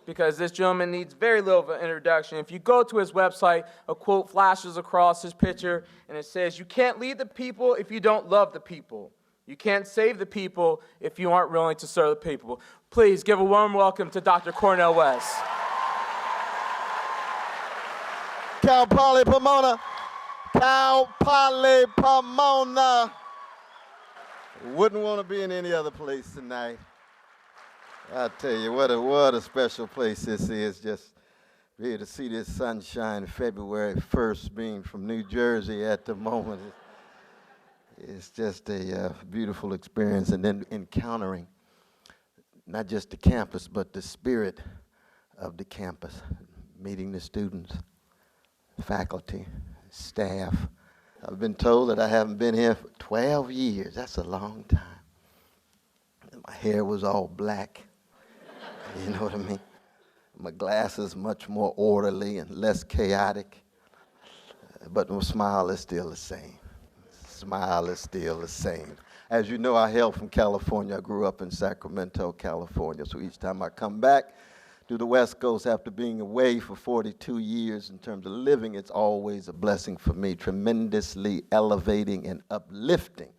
because this gentleman needs very little of an introduction. If you go to his website, a quote flashes across his picture, and it says, "You can't lead the people if you don't love the people. You can't save the people if you aren't willing to serve the people." Please give a warm welcome to Dr. Cornel West. Cal Poly Pomona. Cal Poly Pomona. Wouldn't want to be in any other place tonight. I tell you, what a special place this is. Just be able to see this sunshine February 1st, being from New Jersey at the moment. It's just a beautiful experience. And then encountering not just the campus, but the spirit of the campus, meeting the students, faculty, staff. I've been told that I haven't been here for 12 years. That's a long time. My hair was all black. You know what I mean? My glasses much more orderly and less chaotic. But my smile is still the same. Smile is still the same. As you know, I hail from California. I grew up in Sacramento, California. So each time I come back to the West Coast after being away for 42 years in terms of living, it's always a blessing for me, tremendously elevating and uplifting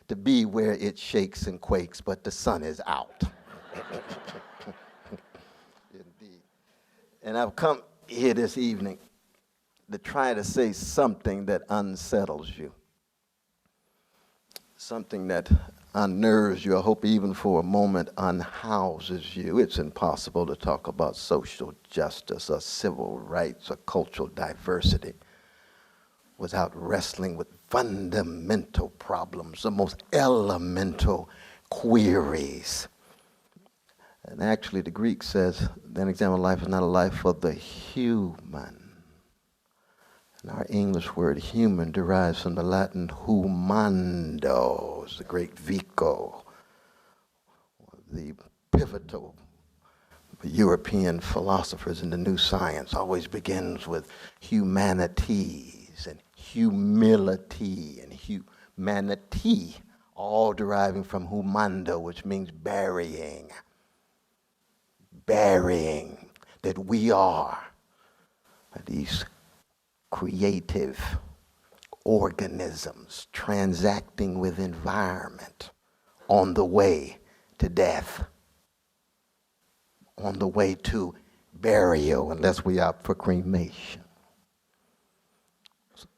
to be where it shakes and quakes, but the sun is out. Indeed. And I've come here this evening to try to say something that unsettles you, something that unnerves you. I hope even for a moment unhouses you. It's impossible to talk about social justice or civil rights or cultural diversity without wrestling with fundamental problems, the most elemental queries. And actually, the Greek says, "Then examine life is not a life for the human." And our English word human derives from the Latin humando, the great Vico, the pivotal European philosophers in the new science. Always begins with humanities and humility and humanity, all deriving from humando, which means burying. Burying that we are these creative organisms transacting with environment on the way to death, on the way to burial, unless we opt for cremation.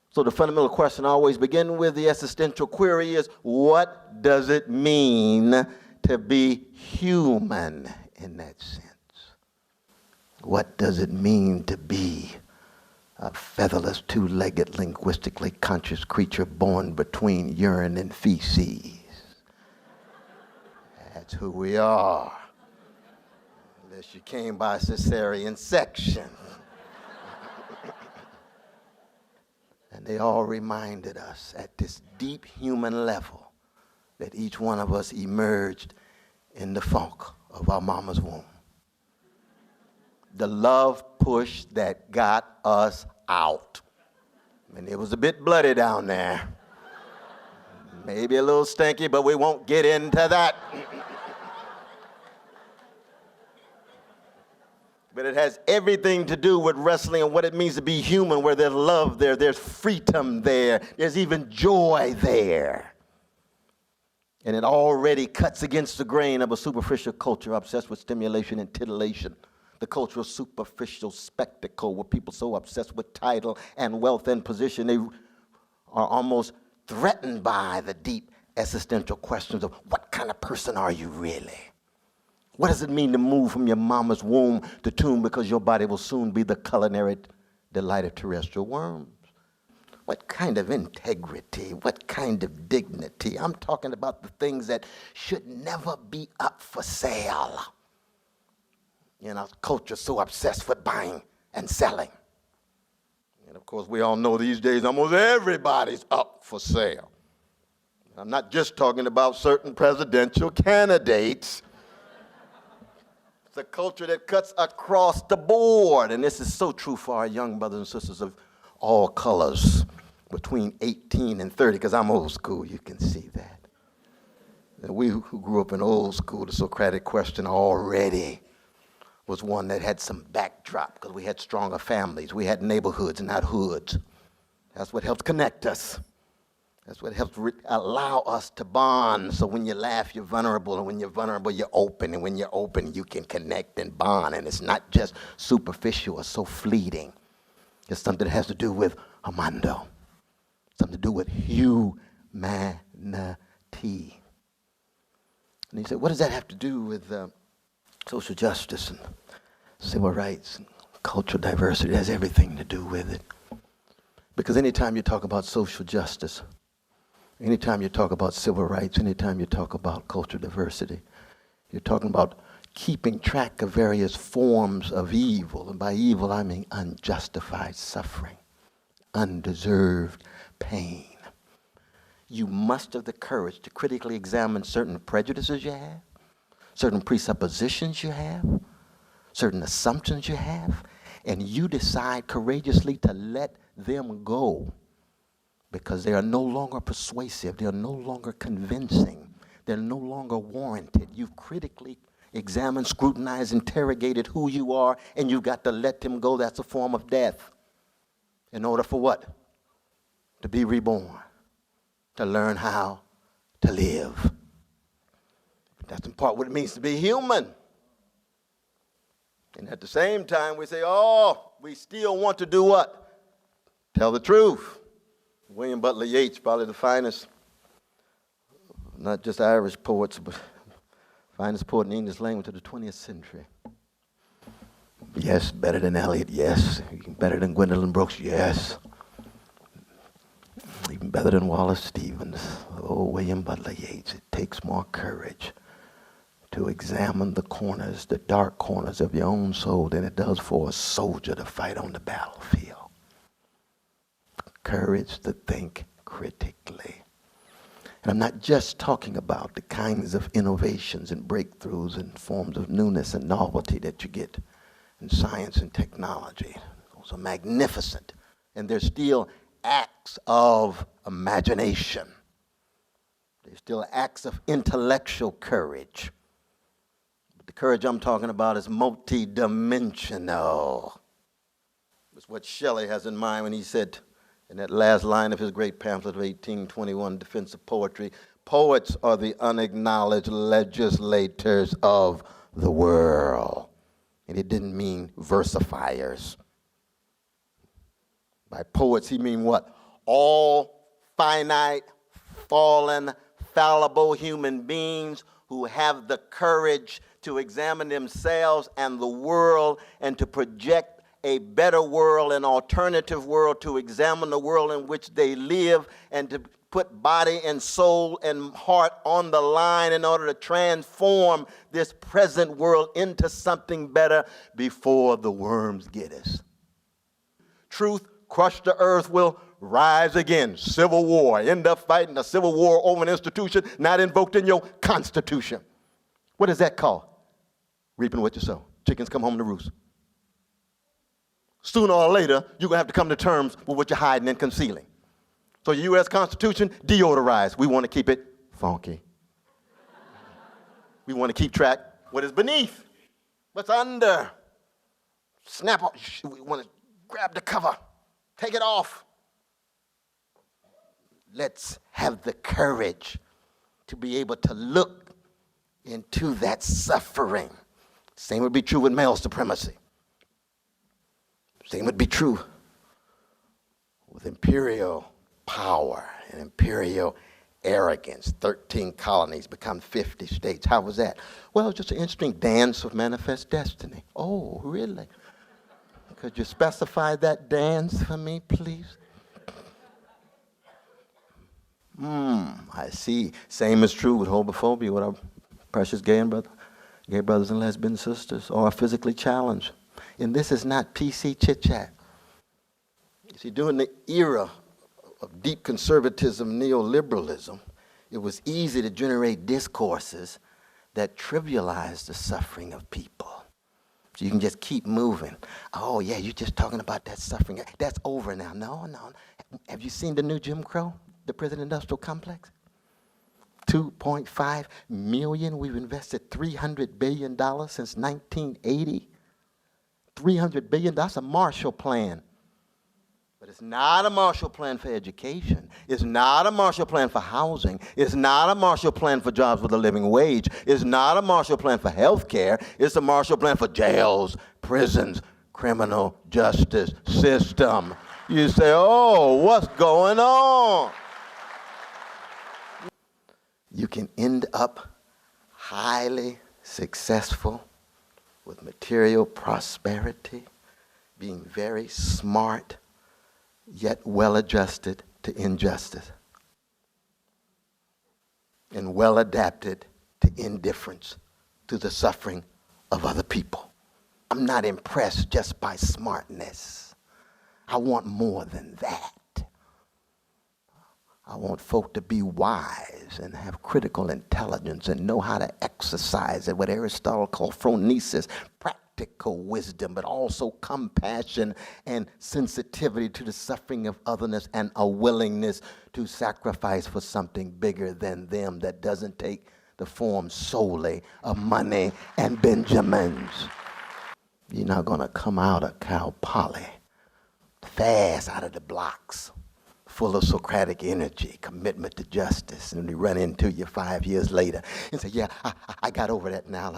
So the fundamental question I always begin with, the existential query, is what does it mean to be human in that sense? What does it mean to be a featherless, two-legged, linguistically conscious creature born between urine and feces? That's who we are. Unless you came by cesarean section. And they all reminded us at this deep human level that each one of us emerged in the funk of our mama's womb. The love push that got us out. And it was a bit bloody down there. Maybe a little stinky, but we won't get into that. But it has everything to do with wrestling and what it means to be human, where there's love there, there's freedom there, there's even joy there. And it already cuts against the grain of a superficial culture obsessed with stimulation and titillation. The culture of superficial spectacle, where people so obsessed with title and wealth and position, they are almost threatened by the deep existential questions of what kind of person are you really? What does it mean to move from your mama's womb to tomb, because your body will soon be the culinary delight of terrestrial worms? What kind of integrity? What kind of dignity? I'm talking about the things that should never be up for sale in a culture so obsessed with buying and selling. And of course, we all know these days almost everybody's up for sale. I'm not just talking about certain presidential candidates. It's a culture that cuts across the board, and this is so true for our young brothers and sisters of all colors between 18 and 30, because I'm old school, you can see that. And we who grew up in old school, the Socratic question already was one that had some backdrop because we had stronger families. We had neighborhoods, not hoods. That's what helps connect us. That's what helps allow us to bond. So when you laugh, you're vulnerable. And when you're vulnerable, you're open. And when you're open, you can connect and bond. And it's not just superficial or so fleeting. It's something that has to do with Armando. Something to do with humanity. And he said, what does that have to do with social justice and civil rights and cultural diversity? It has everything to do with it. Because anytime you talk about social justice, anytime you talk about civil rights, anytime you talk about cultural diversity, you're talking about keeping track of various forms of evil. And by evil, I mean unjustified suffering, undeserved pain. You must have the courage to critically examine certain prejudices you have, certain presuppositions you have, certain assumptions you have, and you decide courageously to let them go because they are no longer persuasive, they are no longer convincing, they're no longer warranted. You've critically examined, scrutinized, interrogated who you are, and you've got to let them go. That's a form of death. In order for what? To be reborn, to learn how to live. That's in part what it means to be human. And at the same time, we say, oh, we still want to do what? Tell the truth. William Butler Yeats, probably the finest, not just Irish poets, but finest poet in the English language of the 20th century. Yes, better than Eliot, yes. Better than Gwendolyn Brooks, yes. Even better than Wallace Stevens. Oh, William Butler Yeats, it takes more courage to examine the corners, the dark corners of your own soul than it does for a soldier to fight on the battlefield. Courage to think critically. And I'm not just talking about the kinds of innovations and breakthroughs and forms of newness and novelty that you get in science and technology. Those are magnificent. And they're still acts of imagination. They're still acts of intellectual courage. But the courage I'm talking about is multidimensional. It's what Shelley has in mind when he said, in that last line of his great pamphlet of 1821, Defense of Poetry, poets are the unacknowledged legislators of the world. And it didn't mean versifiers. By poets, he mean what? All finite, fallen, fallible human beings who have the courage to examine themselves and the world and to project a better world, an alternative world, to examine the world in which they live and to put body and soul and heart on the line in order to transform this present world into something better before the worms get us. Truth crushed to earth will rise again. Civil war. End up fighting a civil war over an institution not invoked in your Constitution. What is that called? Reaping what you sow. Chickens come home to roost. Sooner or later, you're going to have to come to terms with what you're hiding and concealing. So the U.S. Constitution, deodorized. We want to keep it funky. We want to keep track what is beneath, what's under. Snap off. We want to grab the cover. Take it off. Let's have the courage to be able to look into that suffering. Same would be true with male supremacy. Same would be true with imperial power and imperial arrogance. 13 colonies become 50 states. How was that? Well, it's just an interesting dance of manifest destiny. Oh, really? Could you specify that dance for me, please? I see. Same is true with homophobia, with our precious gay brothers and lesbian sisters, or physically challenged. And this is not PC chit-chat. You see, during the era of deep conservatism, neoliberalism, it was easy to generate discourses that trivialize the suffering of people. So you can just keep moving. Oh, yeah, you're just talking about that suffering. That's over now. No. Have you seen the new Jim Crow, the prison industrial complex? 2.5 million. We've invested $300 billion since 1980. $300 billion, that's a Marshall Plan. But it's not a Marshall Plan for education. It's not a Marshall Plan for housing. It's not a Marshall Plan for jobs with a living wage. It's not a Marshall Plan for health care. It's a Marshall Plan for jails, prisons, criminal justice system. You say, oh, what's going on? You can end up highly successful with material prosperity, being very smart, yet well-adjusted to injustice, and well-adapted to indifference to the suffering of other people. I'm not impressed just by smartness. I want more than that. I want folk to be wise and have critical intelligence and know how to exercise it, what Aristotle called phronesis, practical wisdom, but also compassion and sensitivity to the suffering of otherness and a willingness to sacrifice for something bigger than them that doesn't take the form solely of money and Benjamins. You're not going to come out of Cal Poly fast out of the blocks, full of Socratic energy, commitment to justice, and we run into you 5 years later and say, yeah, I got over that now.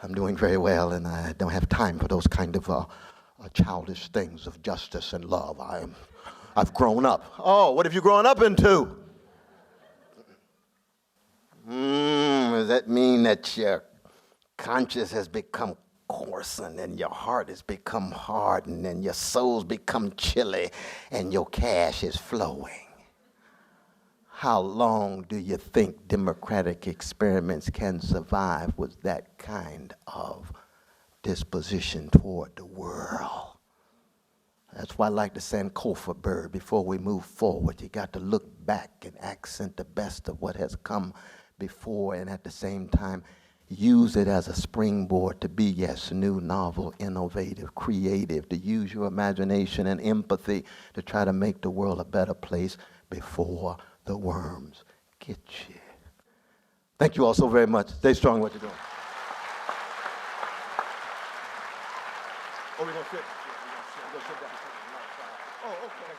I'm doing very well, and I don't have time for those kind of childish things of justice and love. I've grown up. Oh, what have you grown up into? Does that mean that your conscience has become coarsened and your heart has become hardened and your soul's become chilly and your cash is flowing? How long do you think democratic experiments can survive with that kind of disposition toward the world? That's why I like the Sankofa bird. Before we move forward, you got to look back and accent the best of what has come before, and at the same time use it as a springboard to be, yes, new, novel, innovative, creative, to use your imagination and empathy to try to make the world a better place before the worms get you. Thank you all so very much. Stay strong in what you're doing. Oh, we're going to sit. We're going to sit down. Oh, okay.